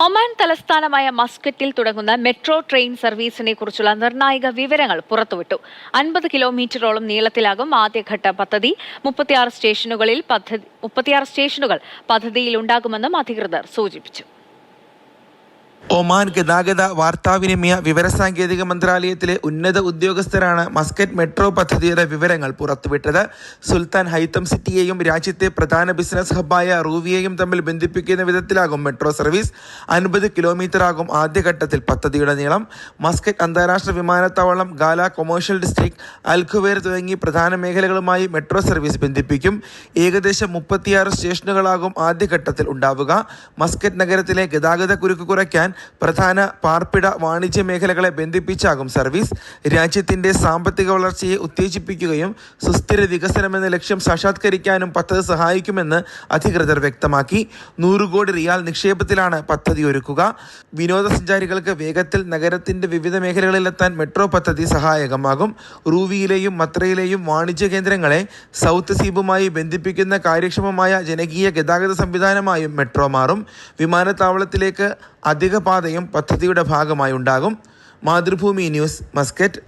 Oman തലസ്ഥാനമായ മസ്കറ്റിൽ തുടങ്ങുന്ന metro train സർവീസിനെ കുറിച്ചുള്ള നിർണായക വിവരങ്ങൾ പുറത്തുവിട്ടു. 50 കിലോമീറ്ററോളം നീളത്തിലാകും ആദ്യഘട്ട പദ്ധതി. 36 സ്റ്റേഷനുകൾ പദ്ധതിയിലുണ്ടാകുമെന്നും അധികൃതർ സൂചിപ്പിച്ചു. ഒമാൻ ഗതാഗത വാർത്താവിനിമയ വിവരസാങ്കേതിക മന്ത്രാലയത്തിലെ ഉന്നത ഉദ്യോഗസ്ഥരാണ് മസ്കറ്റ് മെട്രോ പദ്ധതിയുടെ വിവരങ്ങൾ പുറത്തുവിട്ടത്. സുൽത്താൻ ഹൈത്തം സിറ്റിയെയും രാജ്യത്തെ പ്രധാന ബിസിനസ് ഹബ്ബായ റൂവിയെയും തമ്മിൽ ബന്ധിപ്പിക്കുന്ന വിധത്തിലാകും മെട്രോ സർവീസ്. 50 കിലോമീറ്റർ ആകും ആദ്യഘട്ടത്തിൽ പദ്ധതിയുടെ നീളം. മസ്കറ്റ് അന്താരാഷ്ട്ര വിമാനത്താവളം, ഗാല കൊമേഴ്ഷ്യൽ ഡിസ്ട്രിക്ട്, അൽഖുവേർ തുടങ്ങി പ്രധാന മേഖലകളുമായി മെട്രോ സർവീസ് ബന്ധിപ്പിക്കും. ഏകദേശം 36 സ്റ്റേഷനുകളാകും ആദ്യഘട്ടത്തിൽ ഉണ്ടാവുക. മസ്കറ്റ് നഗരത്തിലെ ഗതാഗത കുരുക്ക് കുറയ്ക്കാൻ പ്രധാന പാർപ്പിട വാണിജ്യ മേഖലകളെ ബന്ധിപ്പിച്ചാകും സർവീസ്. രാജ്യത്തിന്റെ സാമ്പത്തിക വളർച്ചയെ ഉത്തേജിപ്പിക്കുകയും സുസ്ഥിര വികസനമെന്ന ലക്ഷ്യം സാക്ഷാത്കരിക്കാനും പദ്ധതി സഹായിക്കുമെന്ന് അധികൃതർ വ്യക്തമാക്കി. 100 കോടി റിയാൽ നിക്ഷേപത്തിലാണ് പദ്ധതി ഒരുക്കുക. വിനോദസഞ്ചാരികൾക്ക് വേഗത്തിൽ നഗരത്തിന്റെ വിവിധ മേഖലകളിലെത്താൻ മെട്രോ പദ്ധതി സഹായകമാകും. റൂവിയിലെയും മത്രയിലെയും വാണിജ്യ കേന്ദ്രങ്ങളെ സൗത്ത് സീബുമായി ബന്ധിപ്പിക്കുന്ന കാര്യക്ഷമമായ ജനകീയ ഗതാഗത സംവിധാനമായും മെട്രോ മാറും. വിമാനത്താവളത്തിലേക്ക് അധിക പാതയും പദ്ധതിയുടെ ഭാഗമായി ഉണ്ടാകും. Mathrubhumi news, Muscat.